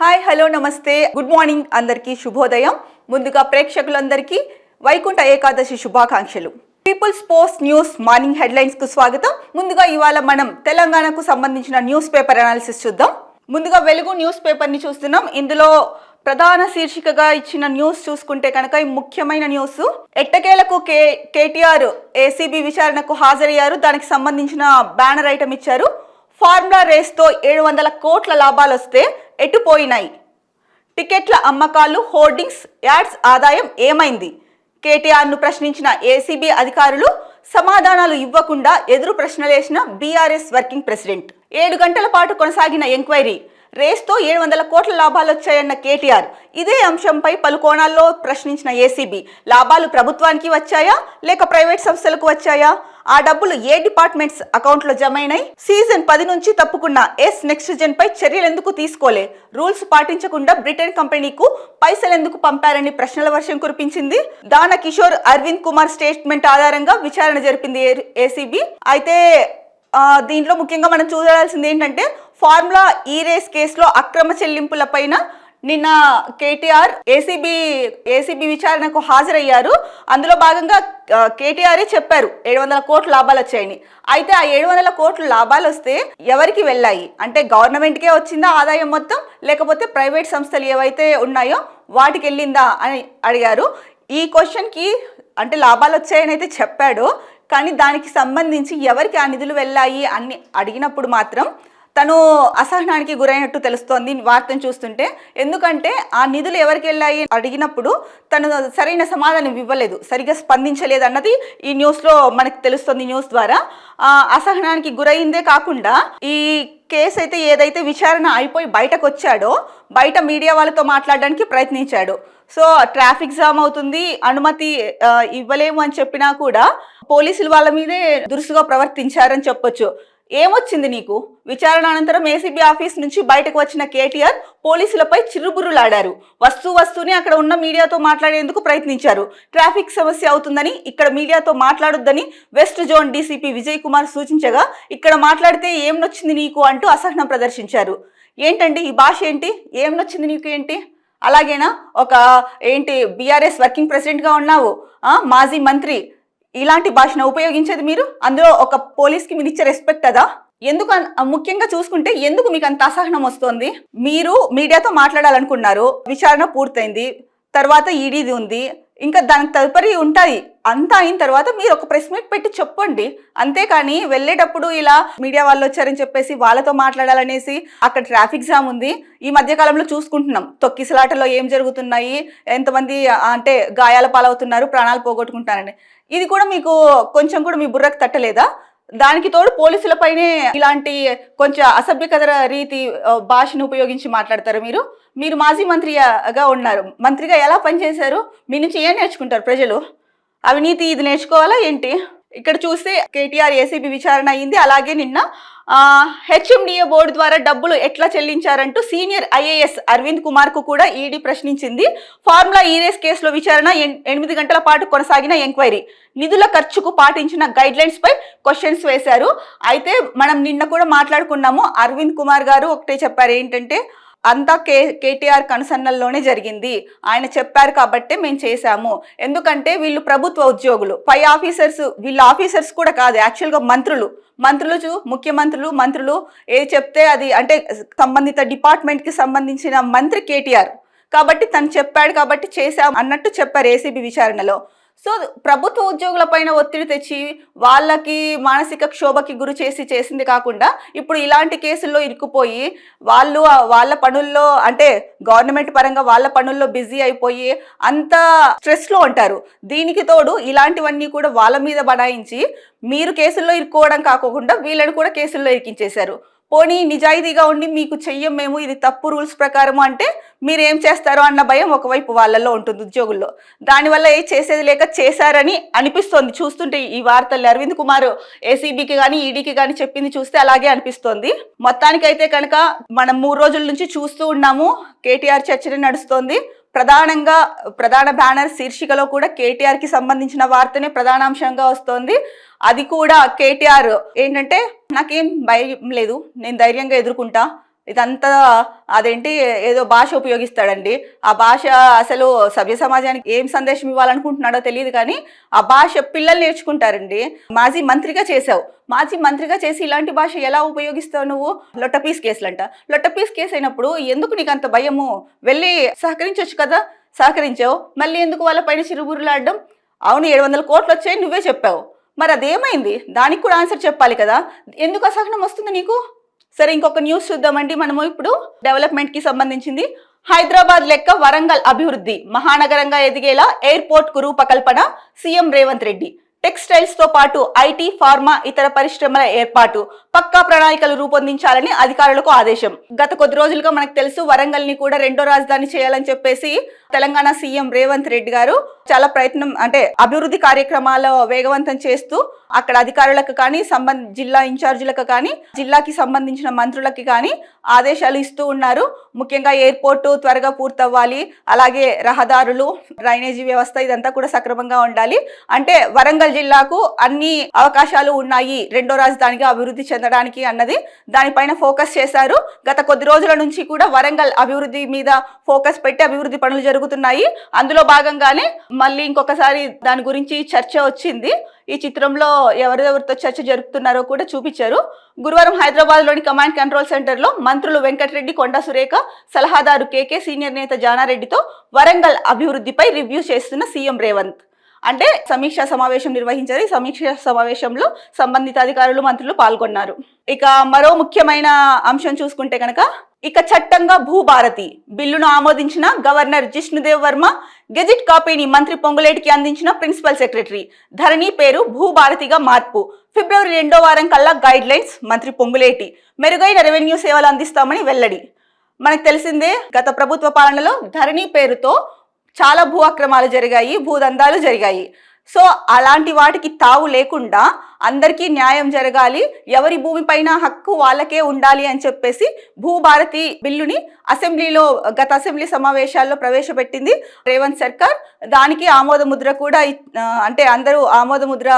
Hi hello నమస్తే good morning అందరికీ శుభోదయం. ముందుగా ప్రేక్షకులందరికీ వైకుంఠ ఏకాదశి శుభాకాంక్షలు. Peoples post news morning headlines కు స్వాగతం. ముందుగా ఇవాళ మనం తెలంగాణకు సంబంధించిన న్యూస్ పేపర్ అనాలిసిస్ చూద్దాం. ముందుగా వెలుగు న్యూస్ పేపర్ ని చూస్తున్నాం. ఇందులో ప్రధాన శీర్షికగా ఇచ్చిన న్యూస్ చూసుకుంటే కనుక ఈ ముఖ్యమైన న్యూస్, ఎట్టకేలకు కేటీఆర్ ఏసీబీ విచారణకు హాజరయ్యారు. దానికి సంబంధించిన బ్యానర్ ఐటమ్ ఇచ్చారు. ఫార్ములా రేస్తో 700 కోట్ల లాభాలు వస్తే ఎటుపోయినాయి, టికెట్ల అమ్మకాలు, హోర్డింగ్స్, యాడ్స్ ఆదాయం ఏమైంది? కేటీఆర్ను ప్రశ్నించిన ఏసీబీ అధికారులు సమాధానాలు ఇవ్వకుండా ఎదురు ప్రశ్నలేసిన బీఆర్ఎస్ వర్కింగ్ ప్రెసిడెంట్. 7 గంటల పాటు కొనసాగిన ఎంక్వైరీ, రేస్తో 700 కోట్ల లాభాలు వచ్చాయన్న కేటీఆర్. ఇదే అంశంపై పలు కోణాల్లో ప్రశ్నించిన ఏసీబీ, లాభాలు ప్రభుత్వానికి వచ్చాయా లేక ప్రైవేట్ సంస్థలకు వచ్చాయా? ఆ డబ్బులు ఏ డిపార్ట్మెంట్స్ అకౌంట్లో జమైనాయి? సీజన్ 10 నుంచి తప్పుకున్న నెక్స్ట్ జెన్ పై చర్యలు ఎందుకు తీసుకోలే? రూల్స్ పాటించకుండా బ్రిటన్ కంపెనీకు పైసలు ఎందుకు పంపారని ప్రశ్నల వర్షం కురిపించింది. దాన కిషోర్ అరవింద్ కుమార్ స్టేట్మెంట్ ఆధారంగా విచారణ జరిపింది ఏసీబీ. అయితే దీంట్లో ముఖ్యంగా మనం చూడాల్సింది ఏంటంటే, ఫార్ములా ఈ రేస్ కేసులో అక్రమ చెల్లింపుల పైన నిన్న కేటీఆర్ ఏసీబీ విచారణకు హాజరయ్యారు. అందులో భాగంగా కేటీఆరే చెప్పారు 700 కోట్ల లాభాలు వచ్చాయని. అయితే ఆ 700 కోట్ల లాభాలు వస్తే ఎవరికి వెళ్ళాయి అంటే, గవర్నమెంట్కే వచ్చిందా ఆదాయం మొత్తం, లేకపోతే ప్రైవేట్ సంస్థలు ఏవైతే ఉన్నాయో వాటికి వెళ్ళిందా అని అడిగారు. ఈ క్వశ్చన్కి అంటే లాభాలు వచ్చాయని అయితే చెప్పాడు, కానీ దానికి సంబంధించి ఎవరికి ఆ నిధులు వెళ్ళాయి అని అడిగినప్పుడు మాత్రం తను అసహనానికి గురైనట్టు తెలుస్తోంది వార్తను చూస్తుంటే. ఎందుకంటే ఆ నిధులు ఎవరికి వెళ్ళాయి అడిగినప్పుడు తను సరైన సమాధానం ఇవ్వలేదు, సరిగ్గా స్పందించలేదు అన్నది ఈ న్యూస్లో మనకు తెలుస్తుంది. న్యూస్ ద్వారా అసహనానికి గురైందే కాకుండా ఈ కేసు అయితే ఏదైతే విచారణ అయిపోయి బయటకు వచ్చాడో, బయట మీడియా వాళ్ళతో మాట్లాడడానికి ప్రయత్నించాడు. సో ట్రాఫిక్ జామ్ అవుతుంది, అనుమతి ఇవ్వలేము అని చెప్పినా కూడా పోలీసులు వాళ్ళ మీదే దురుసుగా ప్రవర్తించారని చెప్పొచ్చు. ఏమొచ్చింది నీకు? విచారణ అనంతరం ఏసీబీ ఆఫీస్ నుంచి బయటకు వచ్చిన కేటీఆర్ పోలీసులపై చిరుబుర్రులాడారు. వస్తూనే అక్కడ ఉన్న మీడియాతో మాట్లాడేందుకు ప్రయత్నించారు. ట్రాఫిక్ సమస్య అవుతుందని ఇక్కడ మీడియాతో మాట్లాడొద్దని west zone DCP Vijay Kumar సూచించగా, ఇక్కడ మాట్లాడితే ఏం నొచ్చింది నీకు అంటూ అసహనం ప్రదర్శించారు. ఏంటండి ఈ భాష ఏంటి? ఏం నొచ్చింది నీకు ఏంటి? అలాగేనా ఒక బీఆర్ఎస్ వర్కింగ్ ప్రెసిడెంట్గా ఉన్నావు, మాజీ మంత్రి, ఇలాంటి భాషను ఉపయోగించేది మీరు? అందులో ఒక పోలీస్కి మీరు ఇచ్చే రెస్పెక్ట్ అదా? ఎందుకు ముఖ్యంగా చూసుకుంటే ఎందుకు మీకు అంత అసహనం వస్తుంది? మీరు మీడియాతో మాట్లాడాలనుకున్నారు, విచారణ పూర్తయింది, తర్వాత ఈడీది ఉంది, ఇంకా దానికి తదుపరి ఉంటుంది. అంతా అయిన తర్వాత మీరు ఒక ప్రెస్ మీట్ పెట్టి చెప్పండి. అంతేకాని వెళ్ళేటప్పుడు ఇలా మీడియా వాళ్ళు వచ్చారని చెప్పేసి వాళ్ళతో మాట్లాడాలనేసి, అక్కడ ట్రాఫిక్ జామ్ ఉంది, ఈ మధ్యకాలంలో చూసుకుంటున్నాం తొక్కిసలాటలో ఏం జరుగుతున్నాయి, ఎంతమంది అంటే గాయాల పాలవుతున్నారు, ప్రాణాలు పోగొట్టుకుంటారని. ఇది కూడా మీకు కొంచెం కూడా మీ బుర్రకు తట్టలేదా? దానికి తోడు పోలీసులపైనే ఇలాంటి కొంచెం అసభ్యకర రీతి భాషను ఉపయోగించి మాట్లాడతారు. మీరు మాజీ మంత్రిగా ఉన్నారు, మంత్రిగా ఎలా పనిచేశారు? మీ నుంచి ఏం నేర్చుకుంటారు ప్రజలు? అవినీతి ఇది నేర్చుకోవాలా ఏంటి? ఇక్కడ చూస్తే కేటీఆర్ ఏసీబీ విచారణ అయింది. అలాగే నిన్న హెచ్ఎండిఏ బోర్డు ద్వారా డబ్బులు ఎట్లా చెల్లించారంటూ సీనియర్ ఐఏఎస్ అరవింద్ కుమార్ కు కూడా ఈడీ ప్రశ్నించింది. ఫార్ములా ఈ రేస్ కేసులో విచారణ 8 గంటల పాటు కొనసాగిన ఎంక్వైరీ, నిధుల ఖర్చుకు పాటించిన గైడ్ లైన్స్ పై క్వశ్చన్స్ వేశారు. అయితే మనం నిన్న కూడా మాట్లాడుకున్నాము, అరవింద్ కుమార్ గారు ఒకటే చెప్పారు, ఏంటంటే అంతా కేటీఆర్ కనుసన్నల్లోనే జరిగింది, ఆయన చెప్పారు కాబట్టే మేము చేశాము. ఎందుకంటే వీళ్ళు ప్రభుత్వ ఉద్యోగులు, పై ఆఫీసర్స్, వీళ్ళ ఆఫీసర్స్ కూడా కాదు, యాక్చువల్గా మంత్రులు, మంత్రులు ఏది చెప్తే అది, అంటే సంబంధిత డిపార్ట్మెంట్కి సంబంధించిన మంత్రి కేటీఆర్ కాబట్టి తను చెప్పాడు కాబట్టి చేశాం అన్నట్టు చెప్పారు ఏసీబీ విచారణలో. సో ప్రభుత్వ ఉద్యోగుల పైన ఒత్తిడి తెచ్చి వాళ్ళకి మానసిక క్షోభకి గురి చేసింది కాకుండా, ఇప్పుడు ఇలాంటి కేసుల్లో ఇరుక్కుపోయి వాళ్ళ పనుల్లో, అంటే గవర్నమెంట్ పరంగా వాళ్ళ పనుల్లో బిజీ అయిపోయి అంత స్ట్రెస్లో ఉంటారు. దీనికి తోడు ఇలాంటివన్నీ కూడా వాళ్ళ మీద బడాయించి మీరు కేసుల్లో ఇరుక్కోవడం కాకుండా వీళ్ళని కూడా కేసుల్లో ఇరికించేశారు. పోనీ నిజాయితీగా ఉండి మీకు చెయ్యం మేము, ఇది తప్పు రూల్స్ ప్రకారము అంటే మీరు ఏం చేస్తారో అన్న భయం ఒకవైపు వాళ్ళల్లో ఉంటుంది, ఉద్యోగుల్లో. దానివల్ల ఏ చేసేది లేక చేశారని అనిపిస్తోంది చూస్తుంటే. ఈ వార్తలు అరవింద్ కుమార్ ఏసీబీకి కానీ ఈడీకి కానీ చెప్పింది చూస్తే అలాగే అనిపిస్తోంది. మొత్తానికైతే కనుక మనం 3 రోజుల నుంచి చూస్తూ ఉన్నాము, కేటీఆర్ చర్చనే నడుస్తోంది. ప్రధాన బ్యానర్ శీర్షికలో కూడా కేటీఆర్కి సంబంధించిన వార్తనే ప్రధానాంశంగా వస్తోంది. అది కూడా కేటీఆర్ ఏంటంటే, నాకేం భయం లేదు, నేను ధైర్యంగా ఎదుర్కొంటా, ఇదంతా అదేంటి ఏదో భాష ఉపయోగిస్తాడండి. ఆ భాష అసలు సభ్య సమాజానికి ఏం సందేశం ఇవ్వాలనుకుంటున్నాడో తెలియదు కానీ ఆ భాష పిల్లలు నేర్చుకుంటారండి. మాజీ మంత్రిగా చేసావు, మాజీ మంత్రిగా చేసి ఇలాంటి భాష ఎలా ఉపయోగిస్తావు నువ్వు? లొట్టపీస్ కేసులంట. లొట్టపీస్ కేసు అయినప్పుడు ఎందుకు నీకు అంత భయము? వెళ్ళి సహకరించవచ్చు కదా, సహకరించావు. మళ్ళీ ఎందుకు వాళ్ళ పైన చిరుబురులాడడం? అవును 700 కోట్లు వచ్చాయి నువ్వే చెప్పావు, మరి అదేమైంది? దానికి కూడా ఆన్సర్ చెప్పాలి కదా. ఎందుకు అసహనం వస్తుంది నీకు? సరే, ఇంకొక న్యూస్ చూద్దామండి మనము ఇప్పుడు. డెవలప్మెంట్ కి సంబంధించింది. హైదరాబాద్ లెక్క వరంగల్ అభివృద్ధి, మహానగరంగా ఎదిగేలా ఎయిర్పోర్ట్ కు రూపకల్పన సీఎం రేవంత్ రెడ్డి. టెక్స్టైల్స్ తో పాటు ఐటీ, ఫార్మా, ఇతర పరిశ్రమల ఏర్పాటు పక్కా ప్రణాళికలు రూపొందించాలని అధికారులకు ఆదేశం. గత కొద్ది రోజులుగా మనకు తెలుసు వరంగల్ ని కూడా రెండో రాజధాని చేయాలని చెప్పేసి తెలంగాణ సీఎం రేవంత్ రెడ్డి గారు చాలా ప్రయత్నం, అంటే అభివృద్ధి కార్యక్రమాలు వేగవంతం చేస్తూ అక్కడ అధికారులకు కానీ జిల్లా ఇన్ఛార్జీలకు కానీ జిల్లాకి సంబంధించిన మంత్రులకి కానీ ఆదేశాలు ఇస్తూ ఉన్నారు. ముఖ్యంగా ఎయిర్పోర్టు త్వరగా పూర్తవ్వాలి, అలాగే రహదారులు, డ్రైనేజీ వ్యవస్థ ఇదంతా కూడా సక్రమంగా ఉండాలి. అంటే వరంగల్ జిల్లాకు అన్ని అవకాశాలు ఉన్నాయి రెండో రాజధానిగా అభివృద్ధి చెందడానికి అన్నది దానిపైన ఫోకస్ చేశారు. గత కొద్ది రోజుల నుంచి కూడా వరంగల్ అభివృద్ధి మీద ఫోకస్ పెట్టి అభివృద్ధి పనులు జరుగుతున్నాయి. అందులో భాగంగానే మళ్ళీ ఇంకొకసారి దాని గురించి చర్చ వచ్చింది. ఈ చిత్రంలో ఎవరెవరితో చర్చ జరుపుతున్నారో కూడా చూపించారు. గురువారం హైదరాబాద్ లోని కమాండ్ కంట్రోల్ సెంటర్ లో మంత్రులు వెంకటరెడ్డి, కొండా సురేఖ, సలహాదారు కేకే, సీనియర్ నేత జానారెడ్డితో వరంగల్ అభివృద్ధిపై రివ్యూ చేస్తున్న సీఎం రేవంత్ అంటే సమీక్షా సమావేశం నిర్వహించారు. ఈ సమీక్షా సమావేశంలో సంబంధిత అధికారులు, మంత్రులు పాల్గొన్నారు. ఇక మరో ముఖ్యమైన అంశం చూసుకుంటే కనుక ఇక చట్టంగా భూభారతి బిల్లును ఆమోదించిన గవర్నర్ జిష్ణుదేవ్ వర్మ, గెజిట్ కాపీని మంత్రి పొంగులేటికి అందించిన ప్రిన్సిపల్ సెక్రటరీ. ధరణి పేరు భూభారతిగా మార్పు. ఫిబ్రవరి 2వ వారం కల్లా గైడ్ లైన్స్. మంత్రి పొంగులేటి మెరుగైన రెవెన్యూ సేవలు అందిస్తామని వెల్లడి. మనకు తెలిసిందే గత ప్రభుత్వ పాలనలో ధరణి పేరుతో చాలా భూ అక్రమాలు జరిగాయి, భూదందాలు జరిగాయి. సో అలాంటి వాటికి తావు లేకుండా అందరికీ న్యాయం జరగాలి, ఎవరి భూమిపైన హక్కు వాళ్ళకే ఉండాలి అని చెప్పేసి భూభారతి బిల్లుని అసెంబ్లీలో గత అసెంబ్లీ సమావేశాల్లో ప్రవేశపెట్టింది రేవంత్ సర్కార్. దానికి ఆమోద ముద్ర కూడా అంటే అందరూ ఆమోద ముద్ర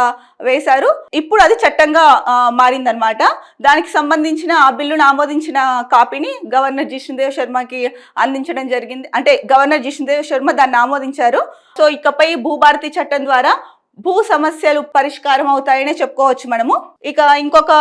వేశారు. ఇప్పుడు అది చట్టంగా మారిందనమాట. దానికి సంబంధించిన ఆ బిల్లును ఆమోదించిన కాపీని గవర్నర్ జిష్ణుదేవ్ శర్మకి అందించడం జరిగింది. అంటే గవర్నర్ జిష్ణుదేవ్ శర్మ దాన్ని ఆమోదించారు. సో ఇకపై భూభారతి చట్టం ద్వారా భూ సమస్యలు పరిష్కారం అవుతాయనే చెప్పుకోవచ్చు మనము. ఇక ఇంకొక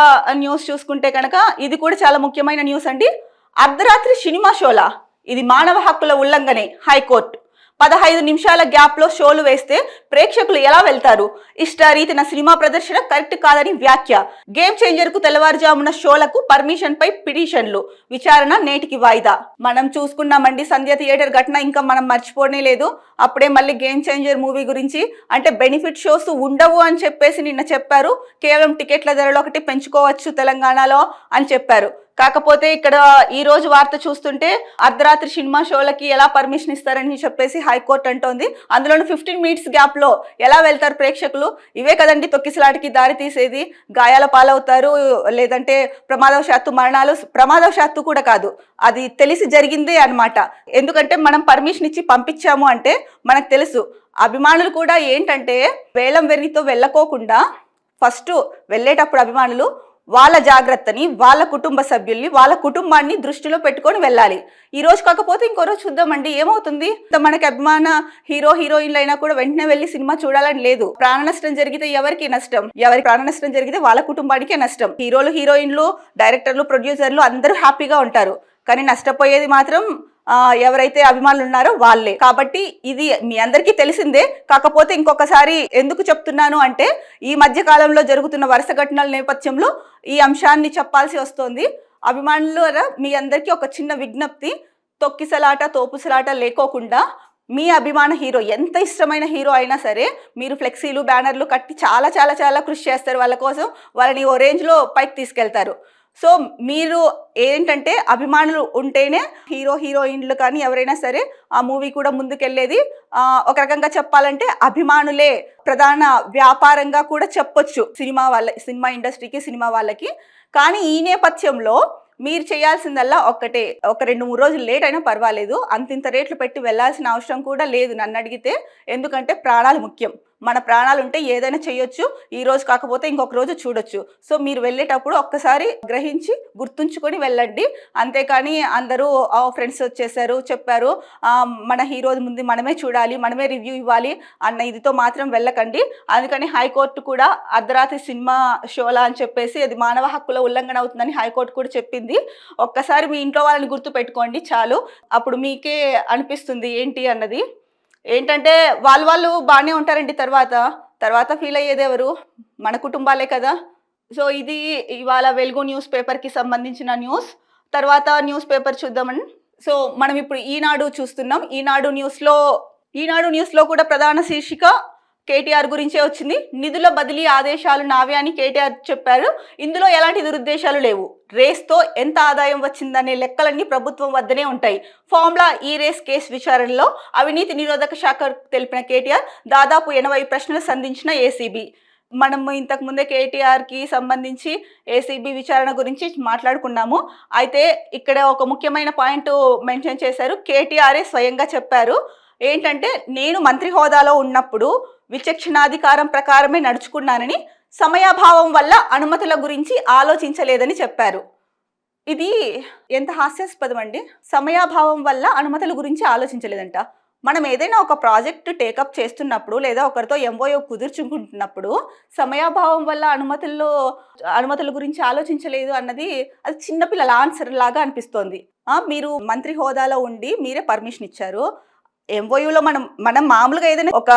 న్యూస్ చూసుకుంటే కనుక ఇది కూడా చాలా ముఖ్యమైన న్యూస్ అండి. అర్ధరాత్రి సినిమా షోలా, ఇది మానవ హక్కుల ఉల్లంఘనే. హైకోర్టు 15 నిమిషాల గ్యాప్ లో షోలు వేస్తే ప్రేక్షకులు ఎలా వెళ్తారు? ఇష్టారీతిన సినిమా ప్రదర్శన కరెక్ట్ కాదని వ్యాఖ్య. గేమ్ చేంజర్ కు తెల్లవారుజామున షోలకు పర్మిషన్ పై పిటిషన్లు. విచారణ నేటికి వాయిదా. మనం చూసుకున్నామండి సంధ్య థియేటర్ ఘటన, ఇంకా మనం మర్చిపోనే లేదు. అప్పుడే మళ్ళీ గేమ్ చేంజర్ మూవీ గురించి అంటే బెనిఫిట్ షోస్ ఉండవు అని చెప్పేసి నిన్న చెప్పారు. కేవలం టికెట్ల ధరలు ఒకటి పెంచుకోవచ్చు తెలంగాణలో అని చెప్పారు. కాకపోతే ఇక్కడ ఈ రోజు వార్త చూస్తుంటే అర్ధరాత్రి సినిమా షోలకి ఎలా పర్మిషన్ ఇస్తారని చెప్పేసి హైకోర్టు అంటోంది. అందులోని 15 మినిట్స్ గ్యాప్ లో ఎలా వెళ్తారు ప్రేక్షకులు? ఇవే కదండి తొక్కిసలాటికి దారి తీసేది. గాయాల పాలవుతారు, లేదంటే ప్రమాదవశాత్తు మరణాలు. ప్రమాదవశాత్తు కూడా కాదు, అది తెలిసి జరిగిందే అన్నమాట. ఎందుకంటే మనం పర్మిషన్ ఇచ్చి పంపించాము అంటే మనకు తెలుసు. అభిమానులు కూడా ఏంటంటే వేలం వెర్రితో వెళ్ళకోకుండా ఫస్ట్ వెళ్ళేటప్పుడు అభిమానులు వాళ్ళ జాగ్రత్తని, వాళ్ళ కుటుంబ సభ్యుల్ని, వాళ్ళ కుటుంబాన్ని దృష్టిలో పెట్టుకొని వెళ్ళాలి. ఈ రోజు కాకపోతే ఇంకో రోజు చూద్దామండి ఏమవుతుంది. మనకి అభిమాన హీరో హీరోయిన్లు అయినా కూడా వెంటనే వెళ్ళి సినిమా చూడాలని లేదు. ప్రాణ నష్టం జరిగితే ఎవరికి నష్టం? ఎవరి ప్రాణ నష్టం జరిగితే వాళ్ళ కుటుంబానికే నష్టం. హీరోలు, హీరోయిన్లు, డైరెక్టర్లు, ప్రొడ్యూసర్లు అందరూ హ్యాపీగా ఉంటారు, కానీ నష్టపోయేది మాత్రం ఎవరైతే అభిమానులు ఉన్నారో వాళ్ళే. కాబట్టి ఇది మీ అందరికీ తెలిసిందే. కాకపోతే ఇంకొకసారి ఎందుకు చెప్తున్నాను అంటే ఈ మధ్య కాలంలో జరుగుతున్న వరుస ఘటనల నేపథ్యంలో ఈ అంశాన్ని చెప్పాల్సి వస్తుంది. అభిమానులు మీ అందరికీ ఒక చిన్న విజ్ఞప్తి, తొక్కిసలాట, తోపుసలాట లేకోకుండా మీ అభిమాన హీరో ఎంత ఇష్టమైన హీరో అయినా సరే మీరు ఫ్లెక్సీలు, బ్యానర్లు కట్టి చాలా చాలా చాలా కృషి చేస్తారు వాళ్ళ కోసం, వాళ్ళని ఓ రేంజ్లో పైకి తీసుకెళ్తారు. సో మీరు ఏంటంటే అభిమానులు ఉంటేనే హీరో హీరోయిన్లు కానీ ఎవరైనా సరే ఆ మూవీ కూడా ముందుకెళ్ళేది. ఒక రకంగా చెప్పాలంటే అభిమానులే ప్రధాన వ్యాపారంగా కూడా చెప్పొచ్చు సినిమా ఇండస్ట్రీకి, సినిమా వాళ్ళకి. కానీ ఈ నేపథ్యంలో మీరు చేయాల్సిందల్లా ఒక్కటే, ఒక 2-3 రోజులు లేట్ అయినా పర్వాలేదు, అంతింత రేట్లు పెట్టి వెళ్ళాల్సిన అవసరం కూడా లేదు నన్ను అడిగితే. ఎందుకంటే ప్రాణాలు ముఖ్యం. మన ప్రాణాలు ఉంటే ఏదైనా చేయొచ్చు, ఈ రోజు కాకపోతే ఇంకొక రోజు చూడొచ్చు. సో మీరు వెళ్ళేటప్పుడు ఒక్కసారి గ్రహించి గుర్తుంచుకొని వెళ్ళండి. అంతేకాని అందరూ ఫ్రెండ్స్ వచ్చేసారు చెప్పారు, మన హీరో ముందు మనమే చూడాలి, మనమే రివ్యూ ఇవ్వాలి అన్న ఇదితో మాత్రం వెళ్ళకండి. అందుకని హైకోర్టు కూడా అర్ధరాత్రి సినిమా షోలా అని చెప్పేసి అది మానవ హక్కుల ఉల్లంఘన అవుతుందని హైకోర్టు కూడా చెప్పింది. ఒక్కసారి మీ ఇంట్లో వాళ్ళని గుర్తు పెట్టుకోండి చాలు. అప్పుడు మీకే అనిపిస్తుంది ఏంటి అన్నది. ఏంటంటే వాళ్ళు బాగానే ఉంటారండి, తర్వాత ఫీల్ అయ్యేది ఎవరు? మన కుటుంబాలే కదా. సో ఇది ఇవాళ వెలుగు న్యూస్ పేపర్కి సంబంధించిన న్యూస్. తర్వాత న్యూస్ పేపర్ చూద్దామని. సో మనం ఇప్పుడు ఈనాడు చూస్తున్నాం. ఈనాడు న్యూస్లో కూడా ప్రధాన శీర్షిక కేటీఆర్ గురించే వచ్చింది. నిధుల బదిలీ ఆదేశాలు నావే అని కేటీఆర్ చెప్పారు. ఇందులో ఎలాంటి దురుద్దేశాలు లేవు. రేస్తో ఎంత ఆదాయం వచ్చిందనే లెక్కలన్నీ ప్రభుత్వం వద్దనే ఉంటాయి. ఫార్ములా ఈ రేస్ కేసు విచారణలో అవినీతి నిరోధక శాఖ తెలిపిన కేటీఆర్ దాదాపు 80 ప్రశ్నలు సంధించిన ఏసీబీ. మనము ఇంతకుముందే కేటీఆర్కి సంబంధించి ఏసీబీ విచారణ గురించి మాట్లాడుకున్నాము. అయితే ఇక్కడ ఒక ముఖ్యమైన పాయింట్ మెన్షన్ చేశారు. కేటీఆరే స్వయంగా చెప్పారు. ఏంటంటే నేను మంత్రి హోదాలో ఉన్నప్పుడు విచక్షణాధికారం ప్రకారమే నడుచుకున్నానని, సమయాభావం వల్ల అనుమతుల గురించి ఆలోచించలేదని చెప్పారు. ఇది ఎంత హాస్యాస్పదం అండి. సమయాభావం వల్ల అనుమతుల గురించి ఆలోచించలేదంట. మనం ఏదైనా ఒక ప్రాజెక్ట్ టేకప్ చేస్తున్నప్పుడు లేదా ఒకరితో ఎంఓయూ కుదుర్చుకుంటున్నప్పుడు సమయాభావం వల్ల అనుమతుల గురించి ఆలోచించలేదు అన్నది అది చిన్నపిల్లల ఆన్సర్ లాగా అనిపిస్తోంది. మీరు మంత్రి హోదాలో ఉండి మీరే పర్మిషన్ ఇచ్చారు. ఎంఓయూలో మనం మామూలుగా ఏదైనా ఒక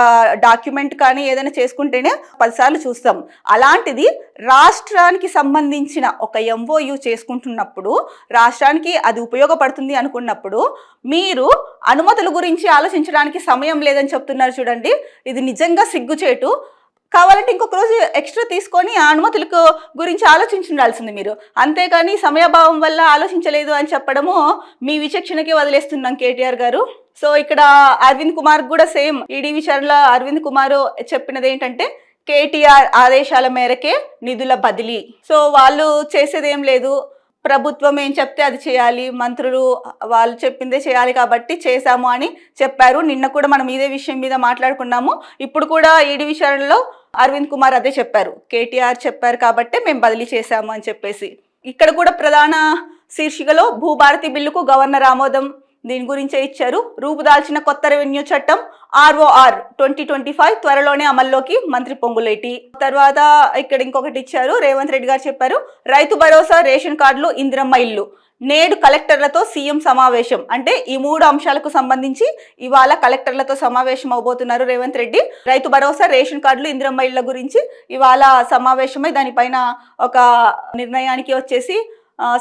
డాక్యుమెంట్ కానీ ఏదైనా చేసుకుంటేనే 10 సార్లు చూస్తాం. అలాంటిది రాష్ట్రానికి సంబంధించిన ఒక ఎంఓయూ చేసుకుంటున్నప్పుడు, రాష్ట్రానికి అది ఉపయోగపడుతుంది అనుకున్నప్పుడు మీరు అనుమతుల గురించి ఆలోచించడానికి సమయం లేదని చెప్తున్నారు చూడండి. ఇది నిజంగా సిగ్గుచేటు. కావాలంటే ఇంకొక రోజు ఎక్స్ట్రా తీసుకొని ఆ అనుమతులకు గురించి ఆలోచించాల్సింది మీరు. అంతేకాని సమయాభావం వల్ల ఆలోచించలేదు అని చెప్పడము మీ విచక్షణకి వదిలేస్తున్నాం కేటీఆర్ గారు. సో ఇక్కడ అరవింద్ కుమార్ కూడా సేమ్ ఈడీ విచారణలో అరవింద్ కుమార్ చెప్పినది ఏంటంటే కేటీఆర్ ఆదేశాల మేరకే నిధుల బదిలీ. సో వాళ్ళు చేసేది ఏం లేదు, ప్రభుత్వం ఏం చెప్తే అది చేయాలి, మంత్రులు వాళ్ళు చెప్పిందే చేయాలి కాబట్టి చేశాము అని చెప్పారు. నిన్న కూడా మనం ఇదే విషయం మీద మాట్లాడుకున్నాము. ఇప్పుడు కూడా ఈడీ విచారణలో అరవింద్ కుమార్ అదే చెప్పారు, కేటీఆర్ చెప్పారు కాబట్టి మేము బదిలీ చేశాము అని చెప్పేసి. ఇక్కడ కూడా ప్రధాన శీర్షికలో భూభారతి బిల్లుకు గవర్నర్ ఆమోదం, దీని గురించే ఇచ్చారు. రూపుదాల్చిన కొత్త రెవెన్యూ చట్టం ROR 2025 త్వరలోనే అమల్లోకి, మంత్రి పొంగులేటి. తర్వాత ఇక్కడ ఇంకొకటి ఇచ్చారు, రేవంత్ రెడ్డి గారు చెప్పారు, రైతు భరోసా, రేషన్ కార్డులు, ఇందిరమ్మ ఇల్లు. నేడు కలెక్టర్లతో సీఎం సమావేశం. అంటే ఈ 3 అంశాలకు సంబంధించి ఇవాళ కలెక్టర్లతో సమావేశం అవబోతున్నారు రేవంత్ రెడ్డి. రైతు భరోసా, రేషన్ కార్డులు, ఇందిరమ్మ ఇళ్ల గురించి ఇవాళ సమావేశమై దానిపైన ఒక నిర్ణయానికి వచ్చేసి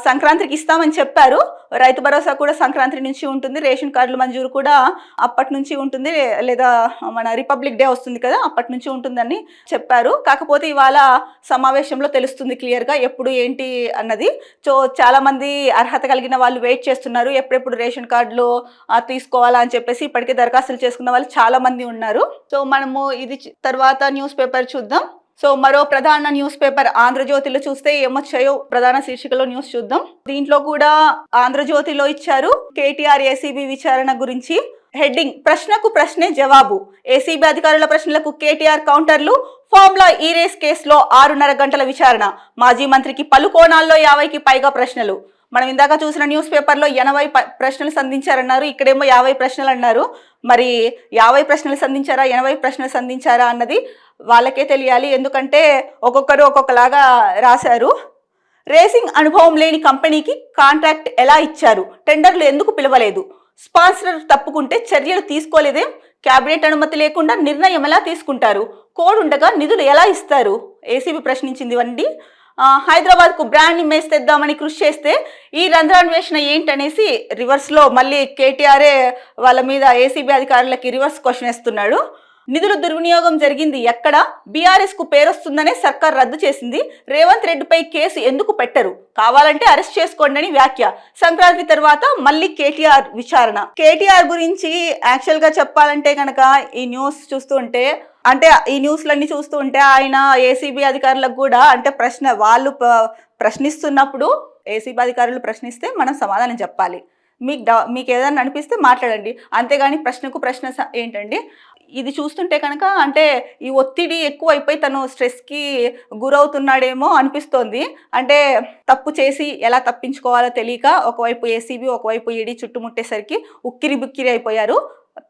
సంక్రాంతికి ఇస్తామని చెప్పారు. రైతు భరోసా కూడా సంక్రాంతి నుంచి ఉంటుంది, రేషన్ కార్డుల మంజూరు కూడా అప్పటి నుంచి ఉంటుంది, లేదా మన రిపబ్లిక్ డే వస్తుంది కదా అప్పటి నుంచి ఉంటుందని చెప్పారు. కాకపోతే ఇవాళ సమావేశంలో తెలుస్తుంది క్లియర్గా ఎప్పుడు ఏంటి అన్నది. సో చాలా మంది అర్హత కలిగిన వాళ్ళు వెయిట్ చేస్తున్నారు, ఎప్పుడెప్పుడు రేషన్ కార్డులు తీసుకోవాలా అని చెప్పేసి. ఇప్పటికే దరఖాస్తులు చేసుకున్న వాళ్ళు చాలా మంది ఉన్నారు. సో మనము ఇది తర్వాత న్యూస్ పేపర్ చూద్దాం. సో మరో ప్రధాన న్యూస్ పేపర్ ఆంధ్రజ్యోతిలో చూస్తే ఏమొచ్చాయో ప్రధాన శీర్షికలో న్యూస్ చూద్దాం. దీంట్లో కూడా ఆంధ్రజ్యోతిలో ఇచ్చారు కేటీఆర్ ఏసీబీ విచారణ గురించి. హెడ్డింగ్, ప్రశ్నకు ప్రశ్నే జవాబు, ఏసీబీ అధికారుల ప్రశ్నలకు కేటీఆర్ కౌంటర్లు, ఫార్ములా ఈ రేస్ కేసులో 6:30 గంటల విచారణ, మాజీ మంత్రికి పలు కోణాల్లో 50కి పైగా ప్రశ్నలు. మనం ఇందాక చూసిన న్యూస్ పేపర్లో 80 ప్రశ్నలు సంధించారన్నారు, ఇక్కడేమో 50 ప్రశ్నలు అన్నారు. మరి 50 ప్రశ్నలు సంధించారా 80 ప్రశ్నలు సంధించారా అన్నది వాళ్ళకే తెలియాలి, ఎందుకంటే ఒక్కొక్కరు ఒక్కొక్కలాగా రాశారు. రేసింగ్ అనుభవం లేని కంపెనీకి కాంట్రాక్ట్ ఎలా ఇచ్చారు, టెండర్లు ఎందుకు పిలవలేదు, స్పాన్సర్ తప్పుకుంటే చర్యలు తీసుకోలేదేం, క్యాబినెట్ అనుమతి లేకుండా నిర్ణయం ఎలా తీసుకుంటారు, కోడ్ ఉండగా నిధులు ఎలా ఇస్తారు, ఏసీబీ ప్రశ్నించింది వండి. హైదరాబాద్కు బ్రాండ్ ఇమేజ్ తెద్దామని కృషి చేస్తే ఈ రంధ్రాన్వేషణ ఏంటనేసి రివర్స్లో మళ్ళీ కేటీఆర్ఏ వాళ్ళ మీద ఏసీబీ అధికారులకి రివర్స్ క్వశ్చన్ వేస్తున్నాడు. నిధుల దుర్వినియోగం జరిగింది ఎక్కడ, బీఆర్ఎస్ కు పేరొస్తుందనే సర్కార్ రద్దు చేసింది, రేవంత్ రెడ్డిపై కేసు ఎందుకు పెట్టరు, కావాలంటే అరెస్ట్ చేసుకోండి అని వ్యాఖ్య. సంక్రాంతి తర్వాత మళ్ళీ కేటీఆర్ విచారణ. కేటీఆర్ గురించి యాక్చువల్ గా చెప్పాలంటే కనుక ఈ న్యూస్ చూస్తుంటే, అంటే ఈ న్యూస్లన్నీ చూస్తూ ఉంటే ఆయన ఏసీబీ అధికారులకు కూడా అంటే వాళ్ళు ప్రశ్నిస్తున్నప్పుడు ఏసీబీ అధికారులు ప్రశ్నిస్తే మనం సమాధానం చెప్పాలి. మీకు ఏదైనా అనిపిస్తే మాట్లాడండి, అంతేగాని ప్రశ్నకు ప్రశ్న ఏంటండి. ఇది చూస్తుంటే కనుక అంటే ఈ ఒత్తిడి ఎక్కువైపోయి తను స్ట్రెస్కి గురవుతున్నాడేమో అనిపిస్తోంది. అంటే తప్పు చేసి ఎలా తప్పించుకోవాలో తెలియక ఒకవైపు ఏసీబీ ఒకవైపు ఈడీ చుట్టుముట్టేసరికి ఉక్కిరి బిక్కిరి అయిపోయారు.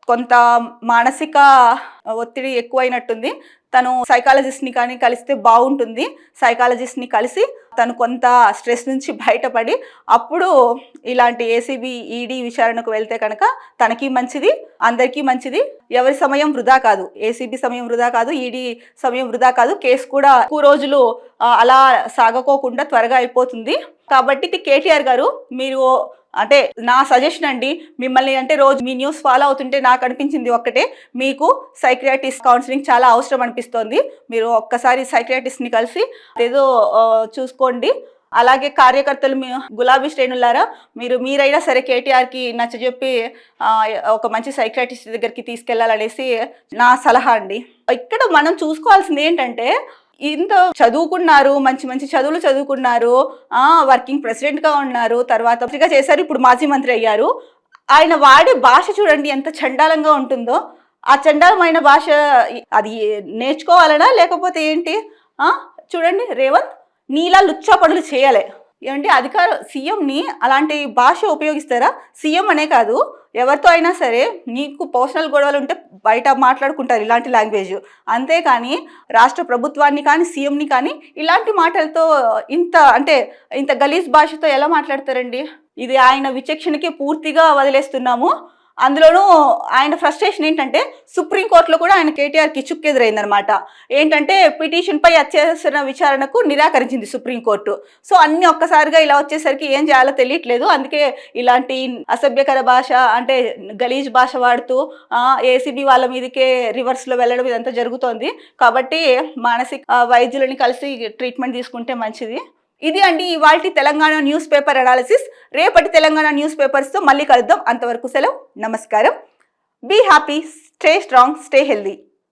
కొంత మానసిక ఒత్తిడి ఎక్కువైనట్టుంది. తను సైకాలజిస్ట్ని కానీ కలిస్తే బాగుంటుంది. సైకాలజిస్ట్ని కలిసి తను కొంత స్ట్రెస్ నుంచి బయటపడి అప్పుడు ఇలాంటి ఏసీబీ ఈడీ విచారణకు వెళ్తే కనుక తనకి మంచిది, అందరికీ మంచిది. ఎవరి సమయం వృధా కాదు, ఏసీబీ సమయం వృధా కాదు, ఈడీ సమయం వృధా కాదు. కేసు కూడా ఎక్కువ రోజులు అలా సాగకోకుండా త్వరగా అయిపోతుంది. కాబట్టి కేటీఆర్ గారు మీరు అంటే నా సజెషన్ అండి, మిమ్మల్ని అంటే రోజు మీ న్యూస్ ఫాలో అవుతుంటే నాకు అనిపించింది ఒక్కటే, మీకు సైకియాట్రిస్ట్ కౌన్సిలింగ్ చాలా అవసరం అనిపిస్తోంది. మీరు ఒక్కసారి సైకియాట్రిస్ట్ని కలిసి ఏదో చూసుకోండి. అలాగే కార్యకర్తలు మీ గులాబీ శ్రేణులారా మీరైనా సరే కేటీఆర్కి నచ్చజెప్పి ఒక మంచి సైకియాట్రిస్ట్ దగ్గరికి తీసుకెళ్లాలనేసి నా సలహా అండి. ఇక్కడ మనం చూసుకోవాల్సింది ఏంటంటే, ఇంత చదువుకున్నారు, మంచి మంచి చదువులు చదువుకున్నారు, వర్కింగ్ ప్రెసిడెంట్గా ఉన్నారు, తర్వాత మంత్రిగా చేశారు, ఇప్పుడు మాజీ మంత్రి అయ్యారు. ఆయన వాడే భాష చూడండి ఎంత చండాలంగా ఉంటుందో. ఆ చండాలమైన భాష అది నేర్చుకోవాలనా లేకపోతే ఏంటి? చూడండి రేవంత్ నీలా లుచ్చా పనులు చేయాలి ఏమంటే అధికార సీఎంని అలాంటి భాష ఉపయోగిస్తారా? సీఎం అనే కాదు, ఎవరితో అయినా సరే నీకు పర్సనల్ గొడవలు ఉంటే బయట మాట్లాడుకుంటారు ఇలాంటి లాంగ్వేజ్. అంతేకాని రాష్ట్ర ప్రభుత్వాన్ని కానీ సీఎంని కానీ ఇలాంటి మాటలతో ఇంత గలీజ్ భాషతో ఎలా మాట్లాడతారండి? ఇది ఆయన విచక్షణకి పూర్తిగా వదిలేస్తున్నాము. అందులోనూ ఆయన ఫ్రస్ట్రేషన్ ఏంటంటే సుప్రీంకోర్టులో కూడా ఆయన కేటీఆర్కి చుక్కెదురైందనమాట. ఏంటంటే పిటిషన్పై అత్యవసర విచారణకు నిరాకరించింది సుప్రీంకోర్టు. సో అన్ని ఒక్కసారిగా ఇలా వచ్చేసరికి ఏం చేయాలో తెలియట్లేదు. అందుకే ఇలాంటి అసభ్యకర భాష అంటే గలీజ్ భాష వాడుతూ ఏసీబీ వాళ్ళ మీదకే రివర్స్లో వెళ్ళడం ఇదంతా జరుగుతోంది. కాబట్టి మానసిక వైద్యులని కలిసి ట్రీట్మెంట్ తీసుకుంటే మంచిది. ఇది అండి ఇవాల్టి తెలంగాణ న్యూస్ పేపర్ అనాలిసిస్. రేపటి తెలంగాణ న్యూస్ పేపర్స్తో మళ్ళీ కలుద్దాం. అంతవరకు సెలవు, నమస్కారం. Be happy, stay strong, stay healthy.